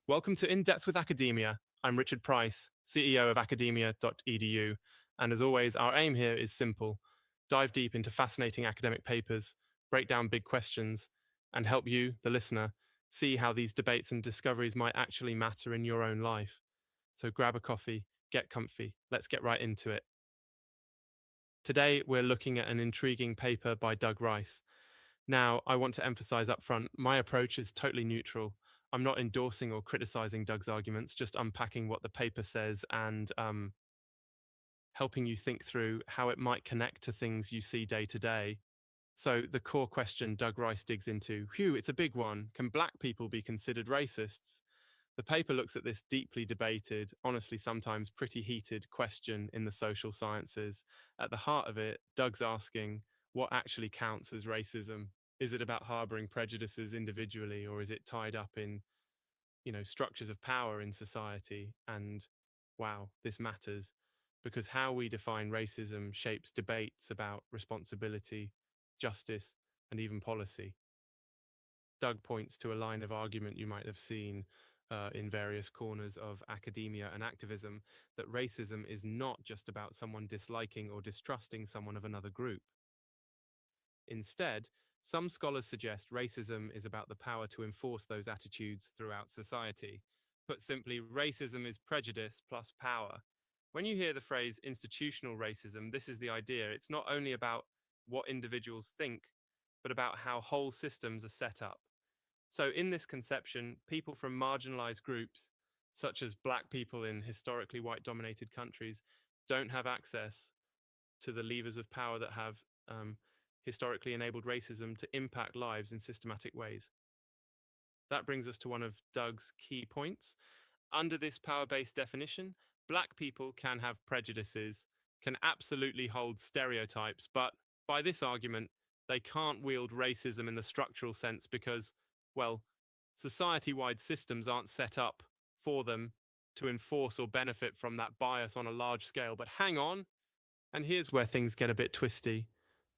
Welcome to In Depth with Academia. I'm Richard Price, CEO of academia.edu, and as always, our aim here is simple: dive deep into fascinating academic papers, break down big questions, and help you, the listener, see how these debates and discoveries might actually matter in your own life. So grab a coffee, get comfy, let's get right into it. Today, we're looking at an intriguing paper by Doug Rice. Now, I want to emphasize up front, my approach is totally neutral. I'm not endorsing or criticizing Doug's arguments, just unpacking what the paper says and helping you think through how it might connect to things you see day to day. So, the core question Doug Rice digs into, phew, it's a big one. Can black people be considered racists? The paper looks at this deeply debated, honestly, sometimes pretty heated question in the social sciences. At the heart of it, Doug's asking what actually counts as racism. Is it about harboring prejudices individually, or is it tied up in, structures of power in society? And wow, this matters because how we define racism shapes debates about responsibility, justice, and even policy. Doug points to a line of argument you might have seen in various corners of academia and activism that racism is not just about someone disliking or distrusting someone of another group. Instead, some scholars suggest racism is about the power to enforce those attitudes throughout society. Put simply, racism is prejudice plus power. When you hear the phrase institutional racism, this is the idea. It's not only about what individuals think, but about how whole systems are set up. So, in this conception, people from marginalized groups, such as black people in historically white dominated countries, don't have access to the levers of power that have historically enabled racism to impact lives in systematic ways. That brings us to one of Doug's key points. Under this power based definition, black people can have prejudices, can absolutely hold stereotypes, but by this argument, they can't wield racism in the structural sense because, well, society wide systems aren't set up for them to enforce or benefit from that bias on a large scale. But hang on, and here's where things get a bit twisty.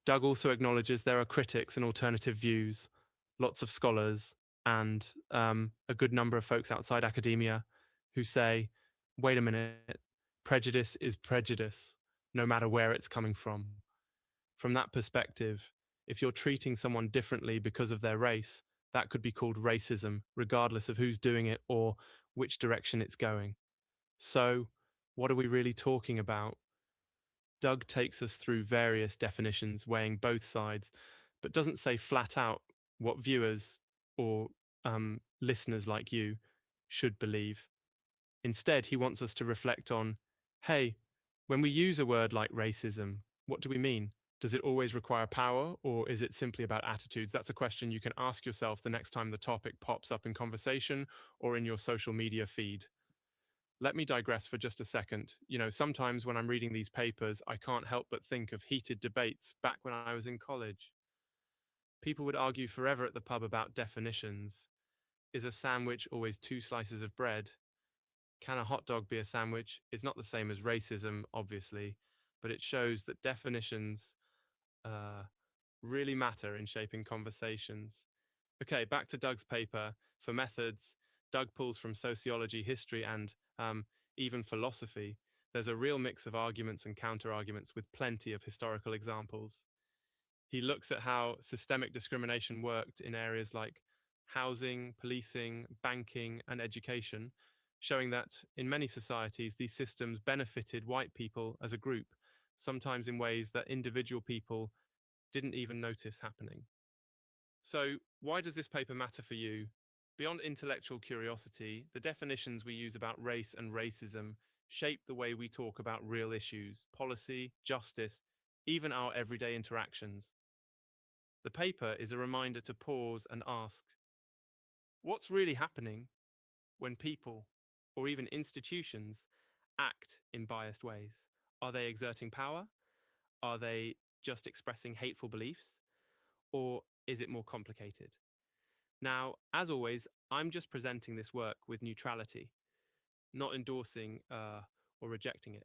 Doug also acknowledges there are critics and alternative views, lots of scholars, and a good number of folks outside academia who say, wait a minute, prejudice is prejudice, no matter where it's coming from. From that perspective, if you're treating someone differently because of their race, that could be called racism, regardless of who's doing it or which direction it's going. So, what are we really talking about? Doug takes us through various definitions, weighing both sides, but doesn't say flat out what viewers or listeners like you should believe. Instead, he wants us to reflect on, hey, when we use a word like racism, what do we mean? Does it always require power, or is it simply about attitudes? That's a question you can ask yourself the next time the topic pops up in conversation or in your social media feed. Let me digress for just a second. Sometimes when I'm reading these papers, I can't help but think of heated debates back when I was in college. People would argue forever at the pub about definitions. Is a sandwich always two slices of bread? Can a hot dog be a sandwich? It's not the same as racism, obviously, but it shows that definitions uh, really matter in shaping conversations. Okay, back to Doug's paper. For methods, Doug pulls from sociology, history, and even philosophy. There's a real mix of arguments and counter arguments with plenty of historical examples. He looks at how systemic discrimination worked in areas like housing, policing, banking, and education, showing that in many societies, these systems benefited white people as a group, sometimes in ways that individual people didn't even notice happening. So, why does this paper matter for you? Beyond intellectual curiosity, the definitions we use about race and racism shape the way we talk about real issues, policy, justice, even our everyday interactions. The paper is a reminder to pause and ask, what's really happening when people, or even institutions, act in biased ways? Are they exerting power? Are they just expressing hateful beliefs? Or is it more complicated? Now, as always, I'm just presenting this work with neutrality, not endorsing or rejecting it.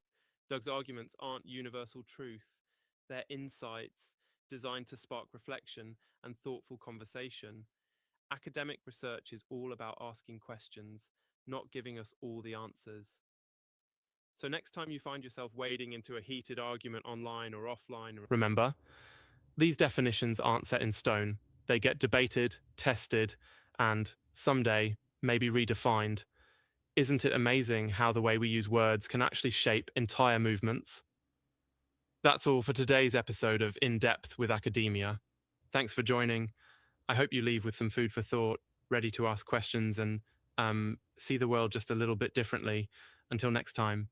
Doug's arguments aren't universal truth, they're insights designed to spark reflection and thoughtful conversation. Academic research is all about asking questions, not giving us all the answers. So next time you find yourself wading into a heated argument online or offline, remember, these definitions aren't set in stone. They get debated, tested, and someday maybe redefined. Isn't it amazing how the way we use words can actually shape entire movements? That's all for today's episode of In Depth with Academia. Thanks for joining. I hope you leave with some food for thought, ready to ask questions and see the world just a little bit differently. Until next time,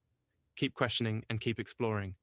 keep questioning and keep exploring.